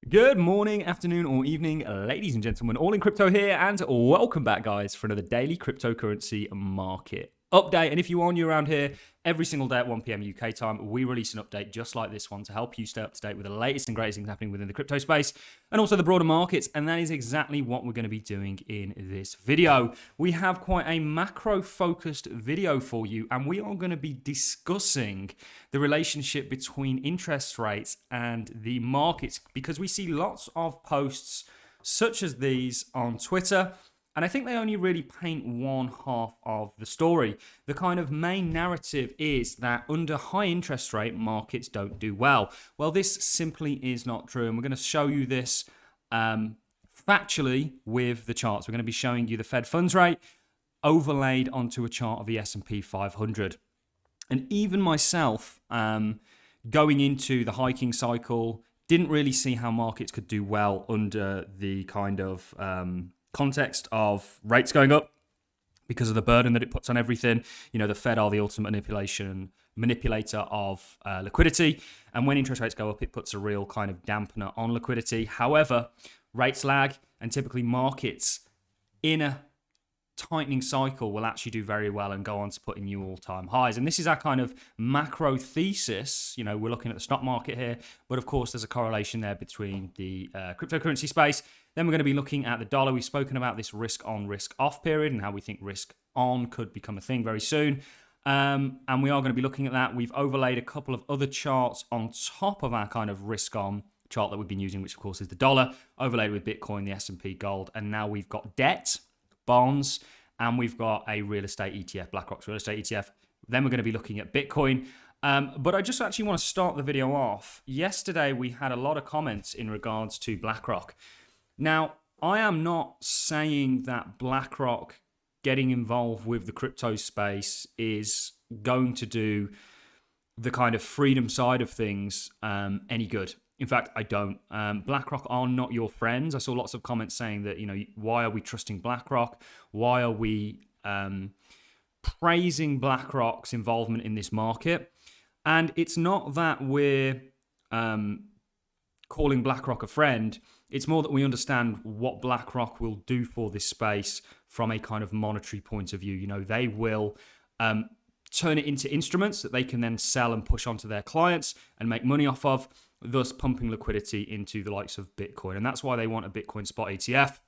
Good morning, afternoon, or evening, ladies and gentlemen. All in crypto here, and welcome back, guys, for another daily cryptocurrency market update. And if you are new around here, every single day at 1 p.m. UK time, we release an update just like this one to help you stay up to date with the latest and greatest things happening within the crypto space and also the broader markets. And that is exactly what we're going to be doing in this video. We have quite a macro focused video for you, and we are going to be discussing the relationship between interest rates and the markets because we see lots of posts such as these on Twitter. And I think they only really paint one half of the story. The kind of main narrative is that under high interest rate, markets don't do well. Well, this simply is not true. And we're going to show you this factually with the charts. We're going to be showing you the Fed funds rate overlaid onto a chart of the S&P 500. And even myself, going into the hiking cycle, didn't really see how markets could do well under the kind of context of rates going up because of the burden that it puts on everything. You know, the Fed are the ultimate manipulator of liquidity. And when interest rates go up, it puts a real kind of dampener on liquidity. However, rates lag, and typically markets in a tightening cycle will actually do very well and go on to put in new all-time highs. And this is our kind of macro thesis. You know, we're looking at the stock market here, but of course there's a correlation there between the cryptocurrency space. Then we're going to be looking at the dollar. We've spoken about this risk on, risk off period and how we think risk on could become a thing very soon. And we are going to be looking at that. We've overlaid a couple of other charts on top of our kind of risk on chart that we've been using, which of course is the dollar, overlaid with Bitcoin, the S&P gold. And now we've got debt, bonds, and we've got a real estate ETF, BlackRock's real estate ETF. Then we're going to be looking at Bitcoin. But I just actually want to start the video off. Yesterday, we had a lot of comments in regards to BlackRock. Now, I am not saying that BlackRock getting involved with the crypto space is going to do the kind of freedom side of things any good. In fact, I don't. BlackRock are not your friends. I saw lots of comments saying that, you know, why are we trusting BlackRock? Why are we praising BlackRock's involvement in this market? And it's not that we're calling BlackRock a friend. It's more that we understand what BlackRock will do for this space from a kind of monetary point of view. You know, they will turn it into instruments that they can then sell and push onto their clients and make money off of, thus pumping liquidity into the likes of Bitcoin. And that's why they want a Bitcoin spot ETF.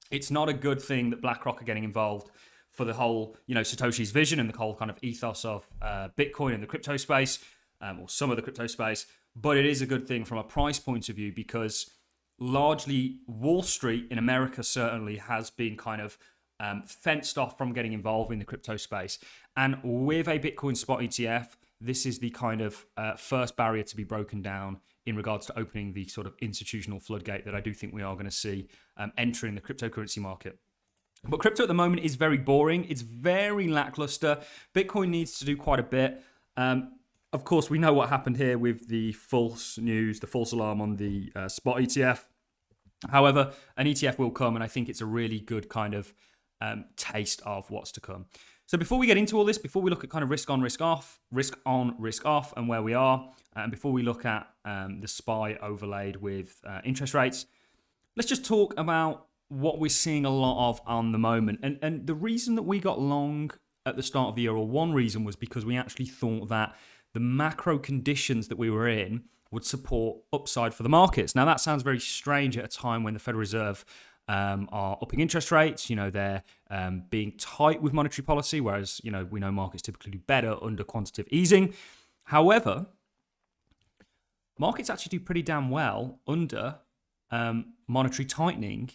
It's not a good thing that BlackRock are getting involved for the whole, you know, Satoshi's vision and the whole kind of ethos of Bitcoin and the crypto space, or some of the crypto space. But it is a good thing from a price point of view because largely Wall Street in America certainly has been kind of fenced off from getting involved in the crypto space. And with a Bitcoin spot ETF, this is the kind of first barrier to be broken down in regards to opening the sort of institutional floodgate that I do think we are going to see entering the cryptocurrency market. But crypto at the moment is very boring. It's very lackluster. Bitcoin needs to do quite a bit. Of course, we know what happened here with the false news, the false alarm on the spot ETF. However, an ETF will come, and I think it's a really good kind of taste of what's to come. So before we get into all this, before we look at kind of risk on, risk off, and where we are, and before we look at the SPY overlaid with interest rates, let's just talk about what we're seeing a lot of on the moment. And the reason that we got long at the start of the year, or one reason, was because we actually thought that the macro conditions that we were in would support upside for the markets. Now, that sounds very strange at a time when the Federal Reserve are upping interest rates. You know, they're being tight with monetary policy, whereas, you know, we know markets typically do better under quantitative easing. However, markets actually do pretty damn well under monetary tightening,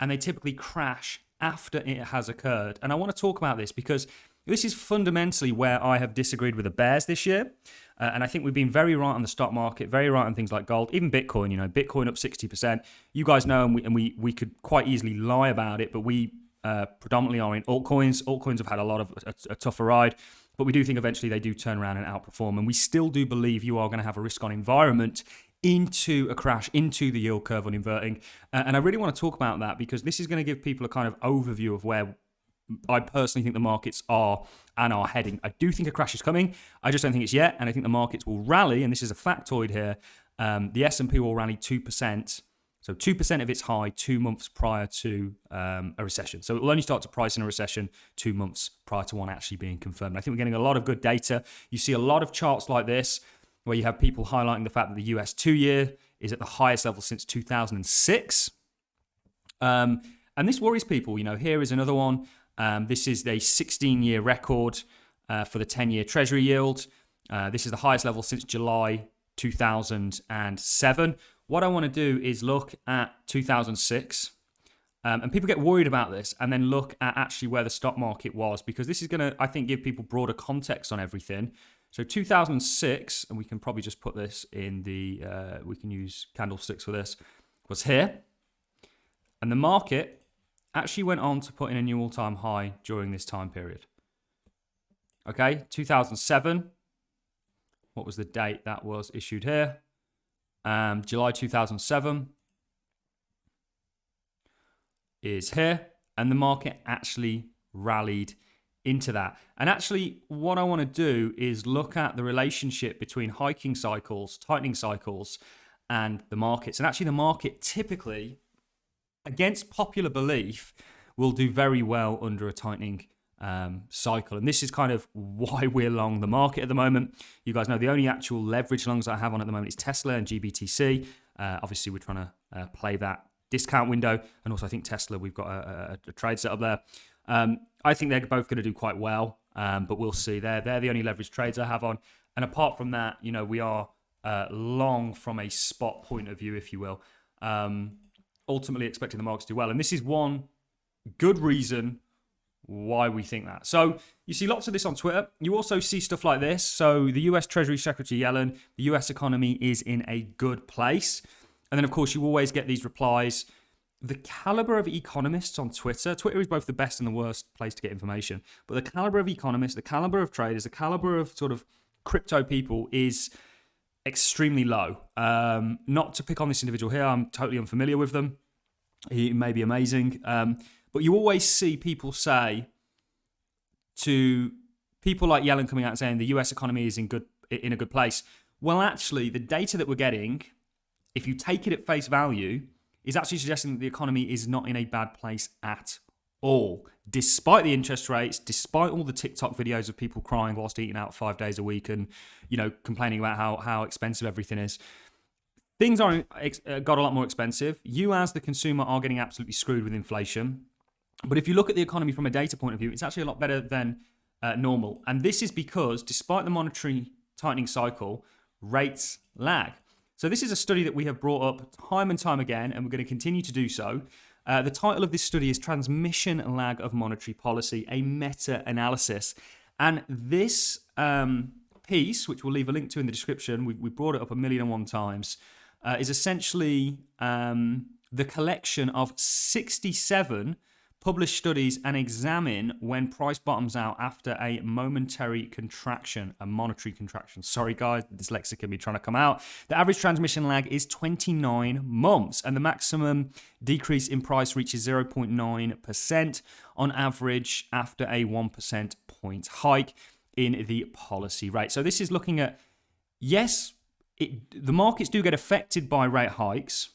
and they typically crash after it has occurred. And I want to talk about this because this is fundamentally where I have disagreed with the bears this year. And I think we've been very right on the stock market, very right on things like gold, even Bitcoin. You know, Bitcoin up 60%. You guys know, and we could quite easily lie about it, but we predominantly are in altcoins. Altcoins have had a lot of a tougher ride, but we do think eventually they do turn around and outperform. And we still do believe you are going to have a risk-on environment into a crash, into the yield curve on inverting. And I really want to talk about that because this is going to give people a kind of overview of where I personally think the markets are and are heading. I do think a crash is coming. I just don't think it's yet. And I think the markets will rally. And this is a factoid here. The S&P will rally 2% So 2% of its high 2 months prior to a recession. So it will only start to price in a recession 2 months prior to one actually being confirmed. I think we're getting a lot of good data. You see a lot of charts like this where you have people highlighting the fact that the US 2-year is at the highest level since 2006. And this worries people. You know, here is another one. This is a 16-year record for the 10-year Treasury yield. This is the highest level since July 2007. What I want to do is look at 2006. And people get worried about this and then look at actually where the stock market was, because this is going to, I think, give people broader context on everything. So 2006, and we can probably just put this in the, we can use candlesticks for this, was here. And the market actually went on to put in a new all-time high during this time period. Okay, 2007. What was the date that was issued here? July 2007 is here. And the market actually rallied into that. And actually, what I want to do is look at the relationship between hiking cycles, tightening cycles, and the markets. And actually, the market typically, against popular belief, will do very well under a tightening cycle. And this is kind of why we're long the market at the moment. You guys know the only actual leverage longs I have on at the moment is Tesla and GBTC. Obviously, we're trying to play that discount window. And also, I think Tesla, we've got a trade set up there. I think they're both going to do quite well, but we'll see. They're the only leverage trades I have on. And apart from that, you know, we are long from a spot point of view, if you will. Ultimately expecting the markets to do well. And this is one good reason why we think that. So you see lots of this on Twitter. You also see stuff like this. So the US Treasury Secretary Yellen, the US economy is in a good place. And then, of course, you always get these replies. The caliber of economists on Twitter, Twitter is both the best and the worst place to get information. But the caliber of economists, the caliber of traders, the caliber of sort of crypto people is extremely low. Not to pick on this individual here. I'm totally unfamiliar with them. He may be amazing. But you always see people say to people like Yellen coming out and saying the US economy is in a good place. Well, actually, the data that we're getting, if you take it at face value, is actually suggesting that the economy is not in a bad place at all. Despite the interest rates, despite all the TikTok videos of people crying whilst eating out 5 days a week and, you know, complaining about how expensive everything is. Things are got a lot more expensive. You as the consumer are getting absolutely screwed with inflation. But if you look at the economy from a data point of view, it's actually a lot better than normal. And this is because, despite the monetary tightening cycle, rates lag. So this is a study that we have brought up time and time again, and we're going to continue to do so. The title of this study is Transmission Lag of Monetary Policy, a Meta-Analysis. And this piece, which we'll leave a link to in the description, we brought it up 1,000,001 times, is essentially the collection of 67 published studies and examine when price bottoms out after a momentary contraction, a monetary contraction. Sorry, guys, dyslexic can be trying to come out. The average transmission lag is 29 months, and the maximum decrease in price reaches 0.9% on average after a 1% point hike in the policy rate. So this is looking at, yes, the markets do get affected by rate hikes,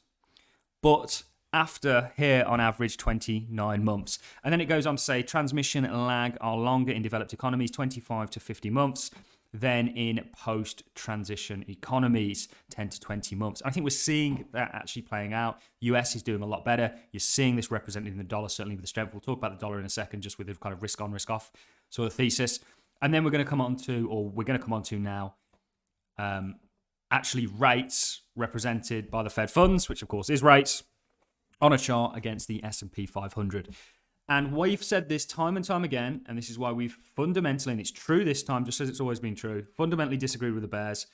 but after here on average 29 months. And then it goes on to say transmission lag are longer in developed economies, 25 to 50 months, than in post-transition economies, 10 to 20 months. I think we're seeing that actually playing out. US is doing a lot better. You're seeing this represented in the dollar, certainly with the strength. We'll talk about the dollar in a second, just with the kind of risk on, risk off sort of thesis. And then we're going to come on to now actually rates represented by the Fed funds, which of course is rates, on a chart against the S&P 500. And we've said this time and time again, and this is why we've fundamentally, and it's true this time, just as it's always been true, fundamentally disagreed with the bears.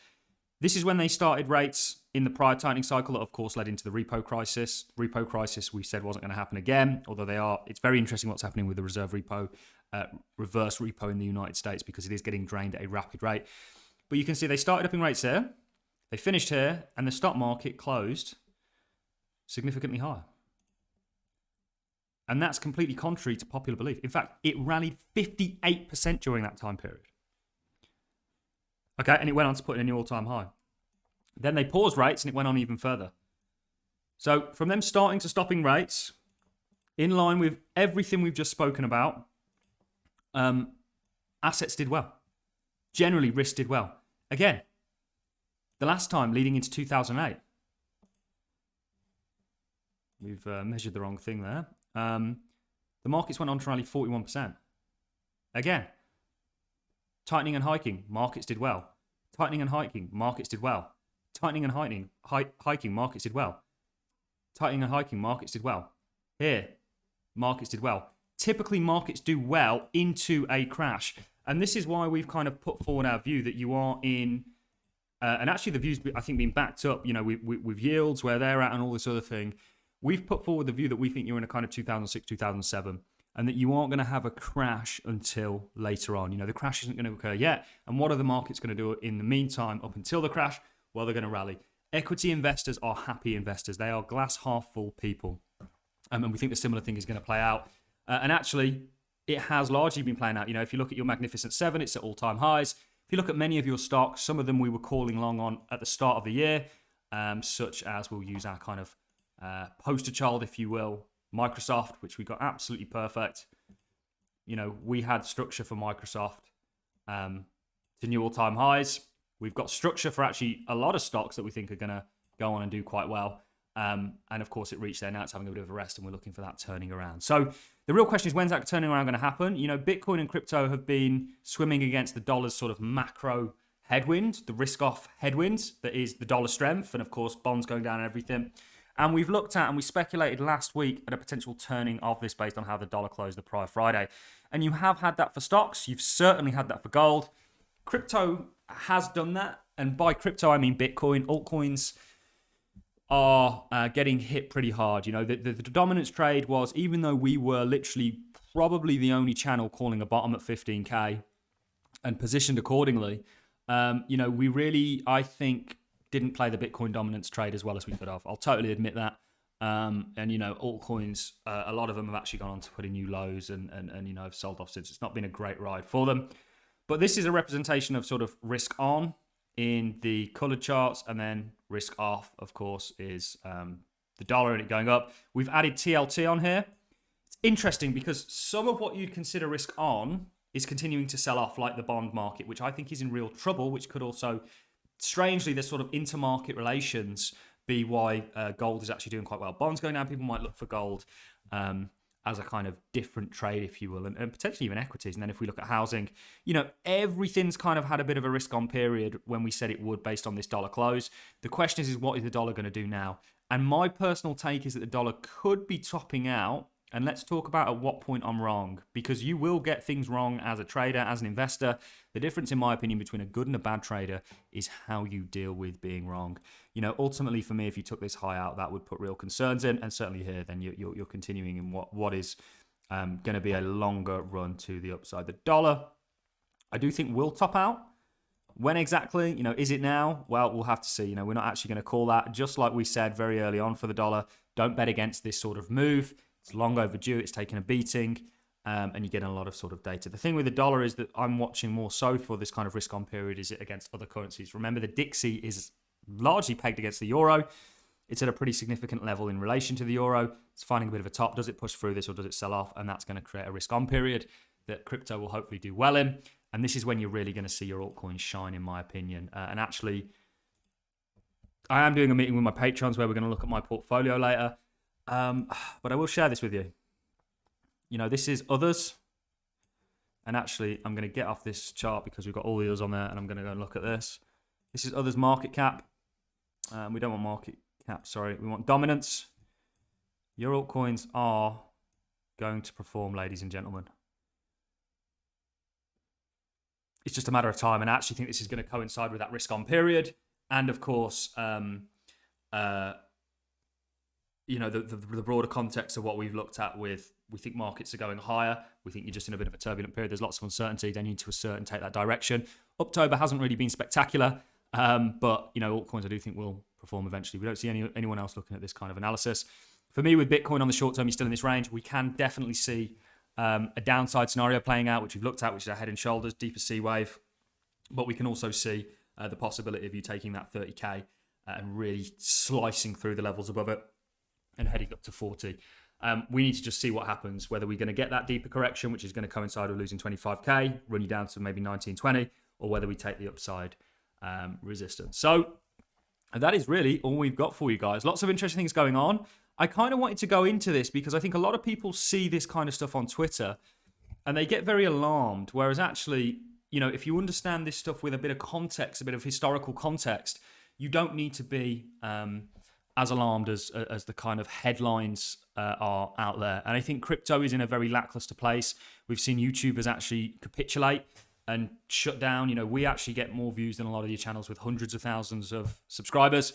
This is when they started rates in the prior tightening cycle that, of course, led into the repo crisis. Repo crisis, we said, wasn't going to happen again, although it's very interesting what's happening with the reverse repo in the United States, because it is getting drained at a rapid rate. But you can see they started upping rates here, they finished here, and the stock market closed significantly higher. And that's completely contrary to popular belief. In fact, it rallied 58% during that time period. Okay, and it went on to put in a new all-time high. Then they paused rates and it went on even further. So from them starting to stopping rates, in line with everything we've just spoken about, assets did well. Generally, risk did well. Again, the last time leading into 2008, we've measured the wrong thing there. The markets went on to rally 41%. Again, tightening and hiking, markets did well. Tightening and hiking, markets did well. Tightening and hiking, markets did well. Tightening and hiking, markets did well. Here, markets did well. Typically, markets do well into a crash. And this is why we've kind of put forward our view that you are in, and actually the view's, I think, been backed up, with yields, where they're at and all this other thing. We've put forward the view that we think you're in a kind of 2006, 2007, and that you aren't going to have a crash until later on. The crash isn't going to occur yet. And what are the markets going to do in the meantime up until the crash? Well, they're going to rally. Equity investors are happy investors. They are glass half full people. And we think the similar thing is going to play out. And actually, it has largely been playing out. If you look at your Magnificent Seven, it's at all-time highs. If you look at many of your stocks, some of them we were calling long on at the start of the year, such as, we'll use our kind of poster child, if you will, Microsoft, which we got absolutely perfect. We had structure for Microsoft to new all-time highs. We've got structure for actually a lot of stocks that we think are going to go on and do quite well. And of course, it reached there. Now it's having a bit of a rest, and we're looking for that turning around. So the real question is, when's that turning around going to happen? Bitcoin and crypto have been swimming against the dollar's sort of macro headwind, the risk-off headwind that is the dollar strength, and of course, bonds going down and everything. And we've looked at and we speculated last week at a potential turning of this based on how the dollar closed the prior Friday. And you have had that for stocks. You've certainly had that for gold. Crypto has done that. And by crypto, I mean Bitcoin. Altcoins are getting hit pretty hard. The dominance trade was, even though we were literally probably the only channel calling a bottom at 15K and positioned accordingly, we really, I think, didn't play the Bitcoin dominance trade as well as we could have. I'll totally admit that. And altcoins, a lot of them have actually gone on to put in new lows and have sold off since. It's not been a great ride for them. But this is a representation of sort of risk on in the colored charts, and then risk off, of course, is the dollar and it going up. We've added TLT on here. It's interesting because some of what you'd consider risk on is continuing to sell off, like the bond market, which I think is in real trouble, which could also, strangely, there's sort of intermarket relations be why gold is actually doing quite well. Bonds going down, people might look for gold as a kind of different trade, if you will, and potentially even equities. And then if we look at housing, everything's kind of had a bit of a risk on period when we said it would based on this dollar close. The question is what is the dollar going to do now? And my personal take is that the dollar could be topping out. And let's talk about at what point I'm wrong, because you will get things wrong as a trader, as an investor. The difference, in my opinion, between a good and a bad trader is how you deal with being wrong. Ultimately for me, if you took this high out, that would put real concerns in. And certainly here, then you're continuing in what is going to be a longer run to the upside. The dollar, I do think, will top out. When exactly? Is it now? Well, we'll have to see. We're not actually going to call that. Just like we said very early on for the dollar, don't bet against this sort of move. It's long overdue. It's taken a beating, and you're getting a lot of sort of data. The thing with the dollar is that I'm watching more so for this kind of risk-on period is it against other currencies. Remember, the Dixie is largely pegged against the euro. It's at a pretty significant level in relation to the euro. It's finding a bit of a top. Does it push through this or does it sell off? And that's going to create a risk-on period that crypto will hopefully do well in. And this is when you're really going to see your altcoins shine, in my opinion. And actually, I am doing a meeting with my patrons where we're going to look at my portfolio later. But I will share this with you. This is others. And actually, I'm going to get off this chart because we've got all the others on there, and I'm going to go and look at this. This is others market cap. We don't want market cap, sorry. We want dominance. Your altcoins are going to perform, ladies and gentlemen. It's just a matter of time, and I actually think this is going to coincide with that risk-on period. And of course, the broader context of what we've looked at with, we think markets are going higher. We think you're just in a bit of a turbulent period. There's lots of uncertainty. They need to assert and take that direction. October hasn't really been spectacular, but altcoins I do think will perform eventually. We don't see anyone else looking at this kind of analysis. For me, with Bitcoin on the short term, you're still in this range. We can definitely see a downside scenario playing out, which we've looked at, which is a head and shoulders, deeper C wave. But we can also see the possibility of you taking that 30K and really slicing through the levels above it. and heading up to 40. We need to just see what happens, whether we're going to get that deeper correction, which is going to coincide with losing 25k, run you down to maybe 1920, or whether we take the upside resistance. So that is really all we've got for you guys. Lots of interesting things going on. I kind of wanted to go into this because I think a lot of people see this kind of stuff on Twitter and they get very alarmed, whereas actually, you know, if you understand this stuff with a bit of context, a bit of historical context, you don't need to be as alarmed as the kind of headlines are out there. And I think crypto is in a very lackluster place. We've seen YouTubers actually capitulate and shut down. You know, we actually get more views than a lot of your channels with hundreds of thousands of subscribers.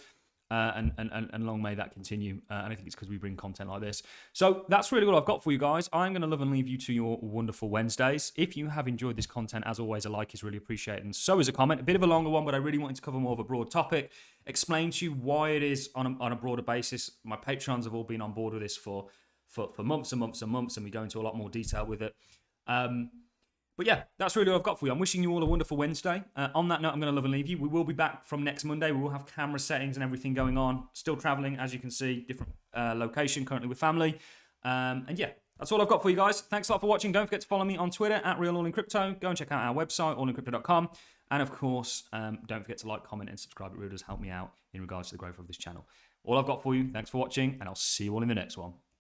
And long may that continue. And I think it's because we bring content like this. So that's really what I've got for you guys. I'm going to love and leave you to your wonderful Wednesdays. If you have enjoyed this content, as always, a like is really appreciated. And so is a comment. A bit of a longer one, but I really wanted to cover more of a broad topic. Explain to you why it is on a broader basis. My Patrons have all been on board with this for months and months and months, and we go into a lot more detail with it. But yeah, that's really what I've got for you. I'm wishing you all a wonderful Wednesday. On that note, I'm going to love and leave you. We will be back from next Monday. We will have camera settings and everything going on. Still traveling, as you can see, different location, currently with family. And yeah, that's all I've got for you guys. Thanks a lot for watching. Don't forget to follow me on Twitter at RealAllinCrypto. Go and check out our website, allincrypto.com. And of course, don't forget to like, comment, and subscribe. It really does help me out in regards to the growth of this channel. All I've got for you. Thanks for watching, and I'll see you all in the next one.